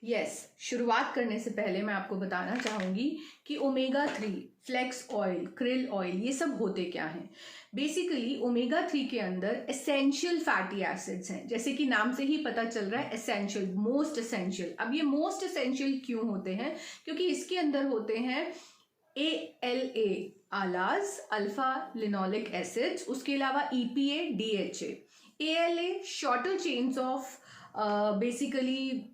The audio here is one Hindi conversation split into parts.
यस, शुरुआत करने से पहले मैं आपको बताना चाहूँगी कि omega 3, flax oil, krill oil, ये सब होते क्या हैं। बेसिकली ओमेगा 3 के अंदर एसेंशियल फैटी एसिड्स हैं, जैसे कि नाम से ही पता चल रहा है एसेंशियल, मोस्ट एसेंशियल। अब ये मोस्ट एसेंशियल क्यों होते हैं? क्योंकि इसके अंदर होते हैं ALA, आलाज, अल्फा लिनोलिक एसिड्स, उसके अलावा EPA, DHA। ALA shorter chains of basically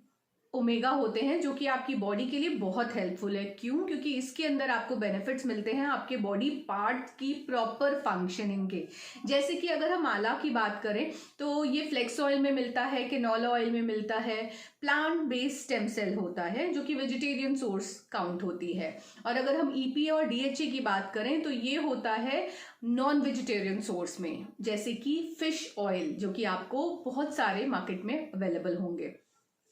omega होते हैं, जो कि आपकी बॉडी के लिए बहुत हेल्पफुल है। क्यों? क्योंकि इसके अंदर आपको बेनिफिट्स मिलते हैं आपके बॉडी पार्ट्स की प्रॉपर फंक्शनिंग के। जैसे कि अगर हम आला की बात करें तो ये फ्लेक्स ऑयल में मिलता है, कैनोला ऑयल में मिलता है, प्लांट बेस्ड स्टेम सेल होता है जो कि वेजिटेरियन सोर्स काउंट होती है। और अगर हम EPA और DHA की बात करें तो ये होता है नॉन वेजिटेरियन सोर्स में, जैसे कि फिश ऑयल, जो कि आपको बहुत सारे मार्केट में अवेलेबल होंगे।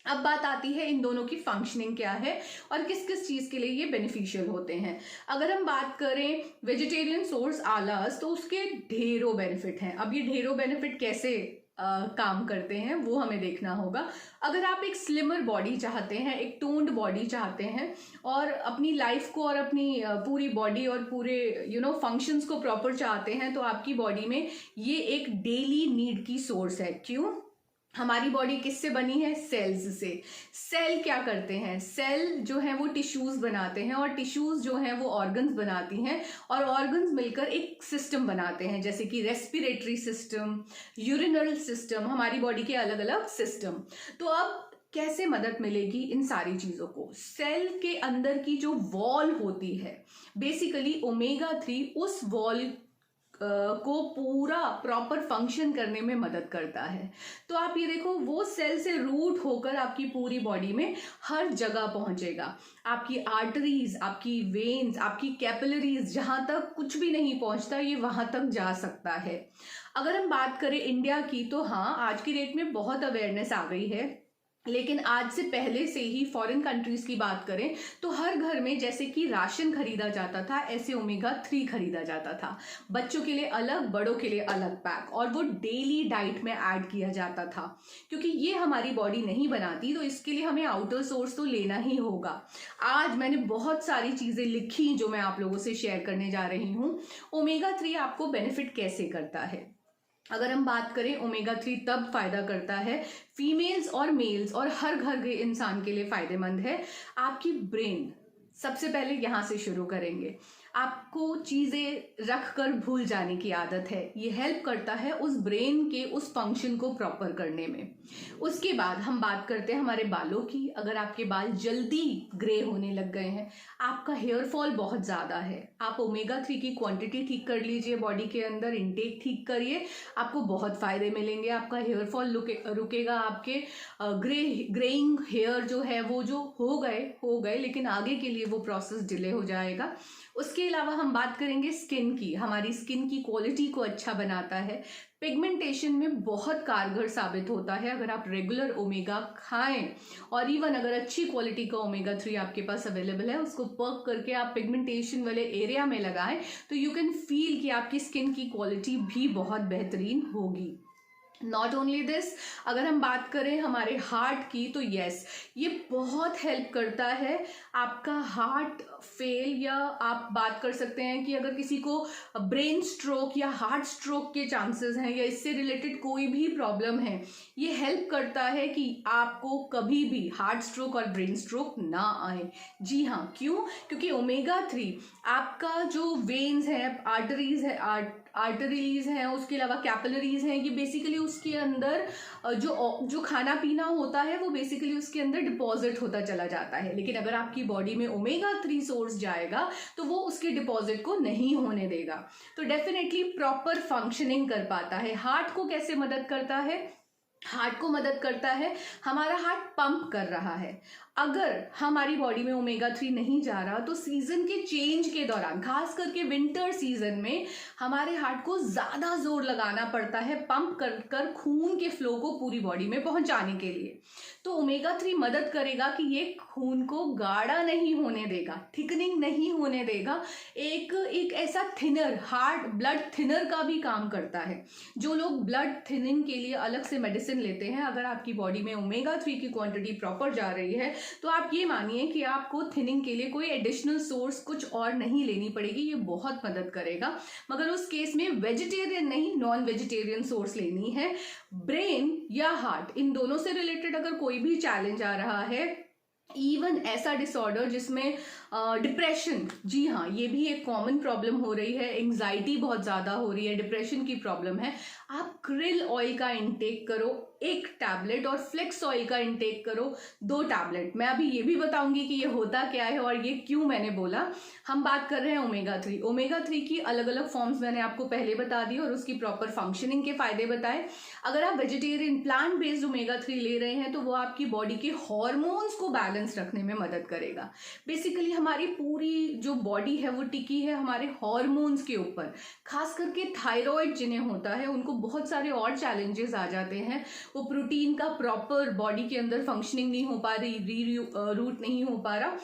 अब बात आती है इन दोनों की फंक्शनिंग क्या है और किस किस चीज के लिए ये बेनिफिशियल होते हैं। अगर हम बात करें वेजिटेरियन सोर्स आलास, तो उसके ढेरों बेनिफिट हैं। अब ये ढेरों बेनिफिट कैसे काम करते हैं वो हमें देखना होगा। अगर आप एक स्लिमर बॉडी चाहते हैं, एक टोन्ड बॉडी चाहते हैं और अपनी लाइफ को और अपनी पूरी बॉडी और पूरे फंक्शंस को प्रॉपर चाहते हैं, तो आपकी बॉडी में ये एक डेली नीड की सोर्स है। क्यों? हमारी बॉडी किससे बनी है? सेल्स से। सेल क्या करते हैं? सेल जो है वो टिश्यूज बनाते हैं और टिश्यूज जो है वो ऑर्गन्स बनाती हैं और ऑर्गन्स मिलकर एक सिस्टम बनाते हैं, जैसे कि रेस्पिरेटरी सिस्टम, यूरिनरी सिस्टम, हमारी बॉडी के अलग अलग सिस्टम। तो अब कैसे मदद मिलेगी इन सारी चीजों को? सेल के अंदर की जो वॉल होती है, बेसिकली ओमेगा 3 उस वॉल को पूरा प्रॉपर फंक्शन करने में मदद करता है। तो आप ये देखो, वो सेल से रूट होकर आपकी पूरी बॉडी में हर जगह पहुंचेगा। आपकी आर्टरीज, आपकी वेन्स, आपकी कैपिलरीज, जहां तक कुछ भी नहीं पहुंचता ये वहां तक जा सकता है। अगर हम बात करें इंडिया की, तो हाँ, आज की डेट में बहुत अवेयरनेस आ गई है, लेकिन आज से पहले से ही फॉरेन कंट्रीज की बात करें तो हर घर में जैसे कि राशन खरीदा जाता था, ऐसे ओमेगा 3 खरीदा जाता था। बच्चों के लिए अलग, बड़ों के लिए अलग पैक, और वो डेली डाइट में ऐड किया जाता था। क्योंकि ये हमारी बॉडी नहीं बनाती, तो इसके लिए हमें आउटर सोर्स तो लेना ही होगा। आज मैंने बहुत सारी चीजें लिखी जो मैं आप लोगों से शेयर करने जा रही हूँ। ओमेगा 3 आपको बेनिफिट कैसे करता है? अगर हम बात करें, ओमेगा 3 तब फायदा करता है फीमेल्स और मेल्स और हर घर के इंसान के लिए फायदेमंद है। आपकी ब्रेन, सबसे पहले यहां से शुरू करेंगे। आपको चीजें रख कर भूल जाने की आदत है, ये हेल्प करता है उस ब्रेन के उस फंक्शन को प्रॉपर करने में। उसके बाद हम बात करते हैं हमारे बालों की। अगर आपके बाल जल्दी ग्रे होने लग गए हैं, आपका हेयर फॉल बहुत ज्यादा है, आप ओमेगा 3 की क्वांटिटी ठीक कर लीजिए, बॉडी के अंदर इनटेक ठीक करिए, आपको बहुत फायदे मिलेंगे। आपका हेयर फॉल रुकेगा, आपके ग्रेइंग हेयर जो है वो जो हो गए, लेकिन आगे के लिए वो प्रोसेस डिले हो जाएगा। उसके अलावा हम बात करेंगे स्किन की। हमारी स्किन की क्वालिटी को अच्छा बनाता है, पिगमेंटेशन में बहुत कारगर साबित होता है अगर आप रेगुलर ओमेगा खाएं। और इवन अगर अच्छी क्वालिटी का ओमेगा 3 आपके पास अवेलेबल है, उसको पर्क करके आप पिगमेंटेशन वाले एरिया में लगाएं, तो यू कैन फील कि आपकी स्किन की क्वालिटी भी बहुत बेहतरीन होगी। नॉट ओनली दिस, अगर हम बात करें हमारे हार्ट की, तो यस, ये बहुत हेल्प करता है आपका हार्ट फेल, या आप बात कर सकते हैं कि अगर किसी को ब्रेन स्ट्रोक या हार्ट स्ट्रोक के चांसेस हैं या इससे रिलेटेड कोई भी प्रॉब्लम है, ये हेल्प करता है कि आपको कभी भी हार्ट स्ट्रोक और ब्रेन स्ट्रोक ना आए। जी हाँ, क्यों? क्योंकि ओमेगा 3 आपका जो वेन्स है, आर्टरीज हैं, उसके अलावा कैपिलरीज हैं, ये बेसिकली उसके अंदर जो खाना पीना होता है वो बेसिकली उसके अंदर डिपॉजिट होता चला जाता है। लेकिन अगर आपकी बॉडी में ओमेगा 3 सोर्स जाएगा तो वो उसके डिपॉजिट को नहीं होने देगा, तो डेफिनेटली प्रॉपर फंक्शनिंग कर पाता है। हार्ट को कैसे मदद करता है? हार्ट को मदद करता है, हमारा हार्ट पंप कर रहा है। अगर हमारी बॉडी में ओमेगा 3 नहीं जा रहा, तो सीजन के चेंज के दौरान, खास करके विंटर सीजन में, हमारे हार्ट को ज्यादा जोर लगाना पड़ता है पंप कर खून के फ्लो को पूरी बॉडी में पहुंचाने के लिए। तो ओमेगा 3 मदद करेगा कि ये खून को गाढ़ा नहीं होने देगा, थिकनिंग नहीं होने देगा, एक ऐसा थिनर, हार्ट ब्लड थिनर का भी काम करता है। जो लोग ब्लड थिनिंग के लिए अलग से मेडिसिन मेडिसिन लेते हैं, अगर आपकी बॉडी में ओमेगा 3 की क्वांटिटी प्रॉपर जा रही है तो आप ये मानिए कि आपको थिनिंग के लिए कोई एडिशनल सोर्स कुछ और नहीं लेनी पड़ेगी, ये बहुत मदद करेगा। मगर उस केस में वेजिटेरियन नहीं, नॉन वेजिटेरियन सोर्स लेनी है। ब्रेन या हार्ट, इन दोनों से रिलेटेड अगर कोई भी चैलेंज आ रहा है, इवन ऐसा डिसऑर्डर जिसमें डिप्रेशन, जी हाँ ये भी एक कॉमन प्रॉब्लम हो रही है, एंग्जाइटी बहुत ज़्यादा हो रही है, डिप्रेशन की प्रॉब्लम है, आप क्रिल ऑयल का इंटेक करो 1 टैबलेट और फ्लेक्स ऑयल का इंटेक करो 2 टैबलेट। मैं अभी ये भी बताऊंगी कि ये होता क्या है और ये क्यों मैंने बोला। हम बात कर रहे हैं ओमेगा 3। ओमेगा 3 की अलग अलग फॉर्म्स मैंने आपको पहले बता दी और उसकी प्रॉपर फंक्शनिंग के फायदे बताए। अगर आप वेजिटेरियन प्लांट बेस्ड ओमेगा 3 ले रहे हैं तो वो आपकी बॉडी के हॉर्मोन्स को बैलेंस रखने में मदद करेगा। बेसिकली हमारी पूरी जो बॉडी है वो टिकी है हमारे हॉर्मोन्स के ऊपर, खास करके थायराइड जिन्हें होता है उनको बहुत सारे और चैलेंजेस आ जाते हैं। वो प्रोटीन का प्रॉपर बॉडी के अंदर फंक्शनिंग नहीं हो पा रही, रूट नहीं हो पा रहा।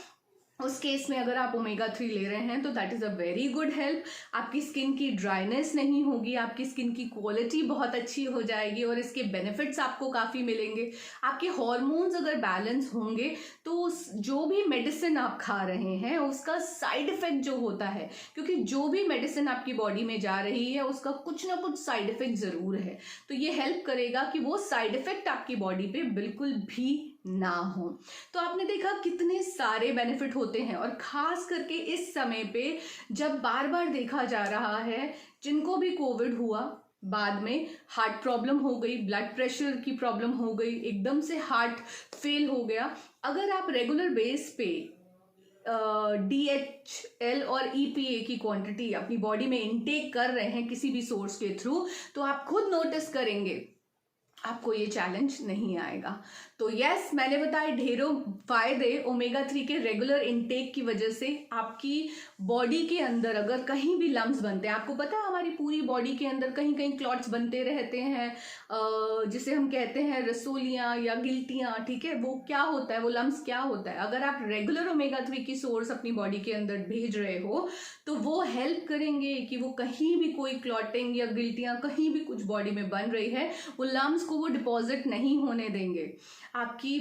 उस केस में अगर आप ओमेगा 3 ले रहे हैं तो that is a very good help. आपकी स्किन की ड्राइनेस नहीं होगी, आपकी स्किन की क्वालिटी बहुत अच्छी हो जाएगी और इसके बेनिफिट्स आपको काफ़ी मिलेंगे। आपके हॉर्मोन्स अगर बैलेंस होंगे तो जो भी मेडिसिन आप खा रहे हैं उसका साइड इफेक्ट जो होता है, क्योंकि जो भी मेडिसिन आपकी बॉडी में जा रही है उसका कुछ ना कुछ साइड इफेक्ट ज़रूर है, तो ये हेल्प करेगा कि वो साइड इफेक्ट आपकी बॉडी पे बिल्कुल भी ना हो। तो आपने देखा कितने सारे बेनिफिट होते हैं, और खास करके इस समय पे जब बार बार देखा जा रहा है जिनको भी कोविड हुआ, बाद में हार्ट प्रॉब्लम हो गई, ब्लड प्रेशर की प्रॉब्लम हो गई, एकदम से हार्ट फेल हो गया, अगर आप रेगुलर बेस पे DHL और EPA की क्वांटिटी अपनी बॉडी में इनटेक कर रहे हैं किसी भी सोर्स के थ्रू, तो आप खुद नोटिस करेंगे आपको ये चैलेंज नहीं आएगा। तो यस, मैंने बताया ढेरों फायदे ओमेगा 3 के रेगुलर इनटेक की वजह से। आपकी बॉडी के अंदर अगर कहीं भी लम्स बनते हैं, आपको पता है हमारी पूरी बॉडी के अंदर कहीं कहीं क्लॉट्स बनते रहते हैं, जिसे हम कहते हैं रसोलियाँ या गिल्टियाँ, ठीक है, वो क्या होता है, वो लम्स क्या होता है। अगर आप रेगुलर ओमेगा 3 की सोर्स अपनी बॉडी के अंदर भेज रहे हो तो वो हेल्प करेंगे कि वो कहीं भी कोई क्लॉटिंग या गिल्टियाँ कहीं भी कुछ बॉडी में बन रही है, वो लम्स को वो डिपॉजिट नहीं होने देंगे। आपकी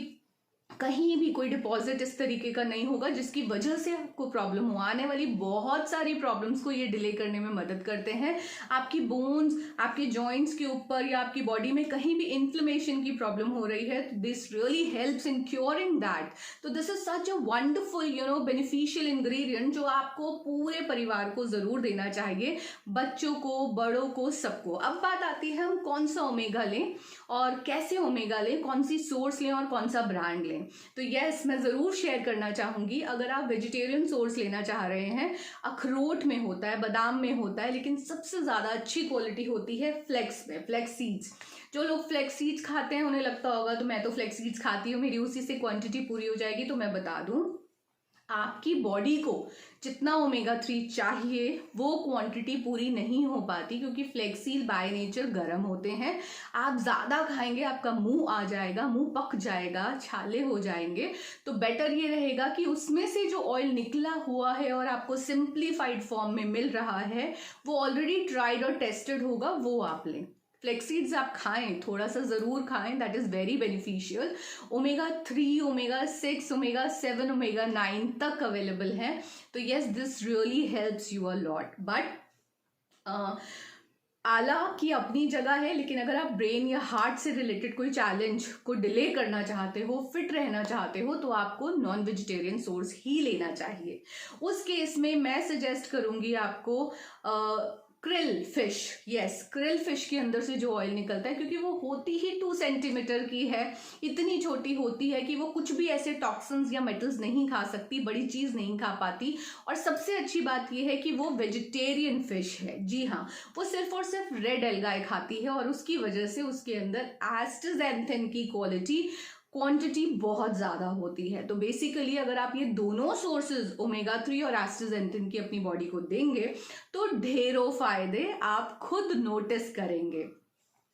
कहीं भी कोई डिपॉजिट इस तरीके का नहीं होगा जिसकी वजह से आपको प्रॉब्लम हो। आने वाली बहुत सारी प्रॉब्लम्स को ये डिले करने में मदद करते हैं। आपकी बोन्स, आपके जॉइंट्स के ऊपर या आपकी बॉडी में कहीं भी इन्फ्लेमेशन की प्रॉब्लम हो रही है, this really helps in curing that. तो this is such a wonderful beneficial ingredient जो आपको पूरे परिवार को जरूर देना चाहिए, बच्चों को, बड़ों को, सबको। अब बात आती है हम कौन सा ओमेगा लें और कैसे ओमेगा लें, कौन सी सोर्स लें और कौन सा ब्रांड लें। तो यस, मैं ज़रूर शेयर करना चाहूँगी, अगर आप वेजिटेरियन सोर्स लेना चाह रहे हैं, अखरोट में होता है, बादाम में होता है, लेकिन सबसे ज़्यादा अच्छी क्वालिटी होती है फ्लेक्स में, फ्लेक्स सीड्स। जो लोग फ्लेक्स सीड्स खाते हैं उन्हें लगता होगा तो मैं तो फ्लेक्स सीड्स खाती हूँ, मेरी उसी से क्वांटिटी पूरी हो जाएगी। तो मैं बता दूँ, आपकी बॉडी को जितना ओमेगा 3 चाहिए वो क्वांटिटी पूरी नहीं हो पाती, क्योंकि फ्लेक्सील बाय नेचर गर्म होते हैं। आप ज़्यादा खाएंगे आपका मुंह आ जाएगा, मुंह पक जाएगा, छाले हो जाएंगे। तो बेटर ये रहेगा कि उसमें से जो ऑयल निकला हुआ है और आपको सिंप्लीफाइड फॉर्म में मिल रहा है वो ऑलरेडी ट्राइड और टेस्टेड होगा, वो आप लें। फ्लेक्सीड्स आप खाएं, थोड़ा सा ज़रूर खाएं, that is very beneficial. Omega 3, omega 6, omega 7, omega 9 तक अवेलेबल है। तो yes, this really helps you a lot. But आला की अपनी जगह है, लेकिन अगर आप ब्रेन या हार्ट से रिलेटेड कोई चैलेंज को डिले करना चाहते हो, फिट रहना चाहते हो, तो आपको नॉन वेजिटेरियन सोर्स ही लेना चाहिए। उस केस में मैं सजेस्ट करूंगी आपको krill fish. Yes, krill fish के अंदर से जो ऑयल निकलता है, क्योंकि वो होती ही 2 सेंटीमीटर की है, इतनी छोटी होती है कि वो कुछ भी ऐसे टॉक्सिन्स या मेटल्स नहीं खा सकती, बड़ी चीज़ नहीं खा पाती। और सबसे अच्छी बात ये है कि वो वेजिटेरियन फिश है। जी हाँ, वो सिर्फ और सिर्फ रेड एल्गाए खाती है और उसकी वजह से उसके अंदर एस्टाक्सांथिन की क्वांटिटी बहुत ज़्यादा होती है। तो बेसिकली अगर आप ये दोनों सोर्सेज ओमेगा 3 और एस्टाक्सांथिन की अपनी बॉडी को देंगे तो ढेरों फायदे आप खुद नोटिस करेंगे।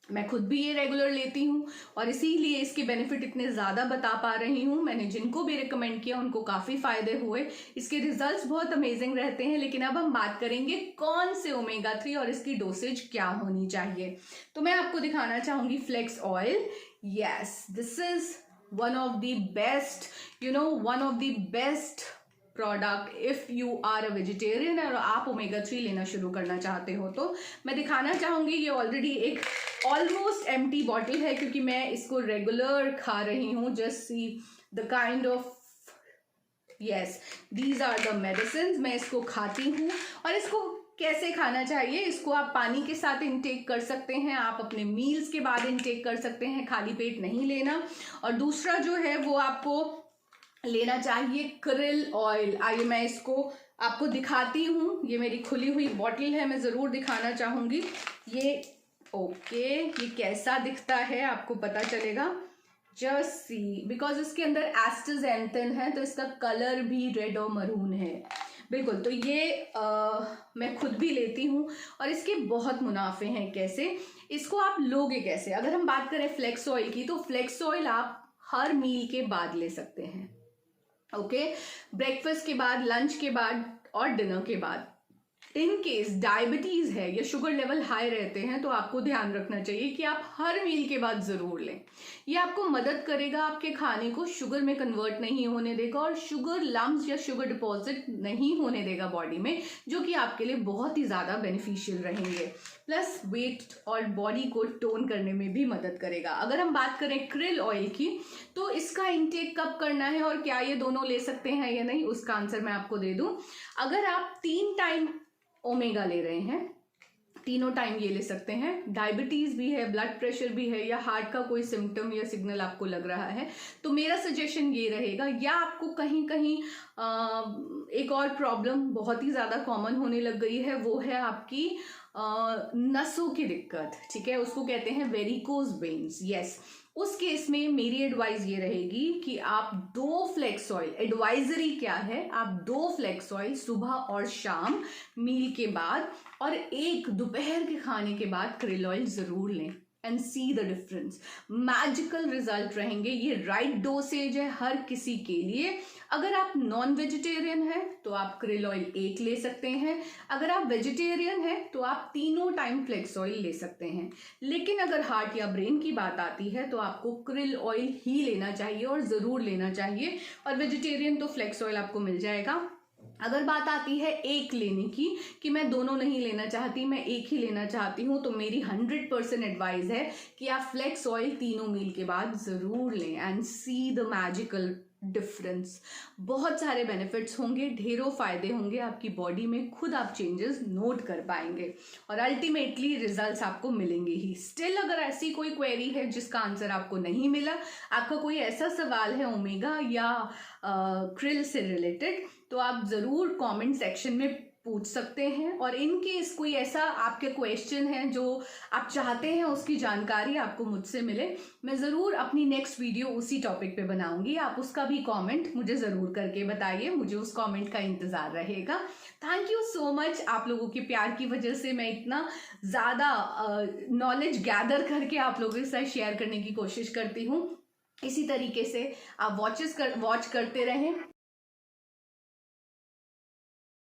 मैं खुद भी ये रेगुलर लेती हूँ और इसीलिए इसके बेनिफिट इतने ज़्यादा बता पा रही हूँ। मैंने जिनको भी रिकमेंड किया उनको काफ़ी फायदे हुए, इसके रिजल्ट्स बहुत अमेजिंग रहते हैं। लेकिन अब हम बात करेंगे कौन से ओमेगा 3 और इसकी डोसेज क्या होनी चाहिए। तो मैं आपको दिखाना चाहूँगी flax oil. Yes, this is one of the best, one of the best product if you are a vegetarian और आप ओमेगा 3 लेना शुरू करना चाहते हो। तो मैं दिखाना चाहूंगी, ये ऑलरेडी एक ऑलमोस्ट एम्प्टी बॉटल है क्योंकि मैं इसको रेगुलर खा रही हूँ। Just see the kind of, yes, these are the medicine. मैं इसको खाती हूँ और इसको कैसे खाना चाहिए, इसको आप पानी के साथ इनटेक कर सकते हैं, आप अपने मील्स के बाद इनटेक कर सकते हैं, खाली पेट नहीं लेना। और दूसरा जो है वो आपको लेना चाहिए क्रिल ऑयल। आइए मैं इसको आपको दिखाती हूँ, ये मेरी खुली हुई बॉटल है, मैं ज़रूर दिखाना चाहूँगी। ये ओके, ये कैसा दिखता है आपको पता चलेगा। जस्ट सी, बिकॉज इसके अंदर एस्टाजेंथिन है तो इसका कलर भी रेड और मरून है। बिल्कुल, तो ये मैं खुद भी लेती हूँ और इसके बहुत मुनाफे हैं। कैसे इसको आप लोगे कैसे? अगर हम बात करें फ्लेक्स ऑयल की, तो फ्लेक्स ऑयल आप हर मील के बाद ले सकते हैं। ओके, ब्रेकफास्ट के बाद, लंच के बाद और डिनर के बाद। इन केस डायबिटीज है या शुगर लेवल हाई रहते हैं तो आपको ध्यान रखना चाहिए कि आप हर मील के बाद जरूर लें। ये आपको मदद करेगा, आपके खाने को शुगर में कन्वर्ट नहीं होने देगा और शुगर लम्स या शुगर डिपॉजिट नहीं होने देगा बॉडी में, जो कि आपके लिए बहुत ही ज़्यादा बेनिफिशियल रहेंगे। प्लस वेट और बॉडी को टोन करने में भी मदद करेगा। अगर हम बात करें क्रिल ऑयल की, तो इसका इंटेक कब करना है और क्या ये दोनों ले सकते हैं या नहीं, उसका आंसर मैं आपको दे दूं। अगर आप 3 टाइम ओमेगा ले रहे हैं, तीनों टाइम ये ले सकते हैं। डायबिटीज भी है, ब्लड प्रेशर भी है या हार्ट का कोई सिम्टम या सिग्नल आपको लग रहा है, तो मेरा सजेशन ये रहेगा, या आपको कहीं कहीं एक और प्रॉब्लम बहुत ही ज़्यादा कॉमन होने लग गई है, वो है आपकी नसों की दिक्कत। ठीक है, उसको कहते हैं वेरिकोज वेन्स। यस, उस केस में मेरी एडवाइस ये रहेगी कि आप 2 फ्लेक्स ऑयल, एडवाइजरी क्या है, आप 2 फ्लेक्स ऑयल सुबह और शाम मील के बाद और 1 दोपहर के खाने के बाद क्रिल ऑयल जरूर लें and see the difference. Magical result रहेंगे। ये राइट डोसेज है हर किसी के लिए। अगर आप नॉन वेजिटेरियन हैं तो आप क्रिल ऑयल 1 ले सकते हैं, अगर आप वेजिटेरियन हैं तो आप तीनों टाइम फ्लेक्स ऑयल ले सकते हैं। लेकिन अगर हार्ट या ब्रेन की बात आती है तो आपको क्रिल ऑयल ही लेना चाहिए और ज़रूर लेना चाहिए, और वेजिटेरियन तो फ्लेक्स ऑयल आपको मिल जाएगा। अगर बात आती है 1 लेने की कि मैं दोनों नहीं लेना चाहती, मैं 1 ही लेना चाहती हूँ, तो मेरी 100% एडवाइस है कि आप फ्लेक्स ऑयल तीनों मील के बाद ज़रूर लें and see the magical difference. बहुत सारे बेनिफिट्स होंगे, ढेरों फायदे होंगे आपकी बॉडी में, खुद आप चेंजेस नोट कर पाएंगे और अल्टीमेटली रिजल्ट्स आपको मिलेंगे ही। स्टिल अगर ऐसी कोई क्वेरी है जिसका आंसर आपको नहीं मिला, आपका कोई ऐसा सवाल है ओमेगा या क्रिल से रिलेटेड, तो आप ज़रूर कमेंट सेक्शन में पूछ सकते हैं। और इन केस कोई ऐसा आपके क्वेश्चन है जो आप चाहते हैं उसकी जानकारी आपको मुझसे मिले, मैं ज़रूर अपनी नेक्स्ट वीडियो उसी टॉपिक पे बनाऊंगी। आप उसका भी कमेंट मुझे ज़रूर करके बताइए, मुझे उस कमेंट का इंतज़ार रहेगा। Thank you so much. आप लोगों के प्यार की वजह से मैं इतना ज़्यादा नॉलेज गैदर करके आप लोगों के साथ शेयर करने की कोशिश करती हूँ। इसी तरीके से आप वॉच करते रहें,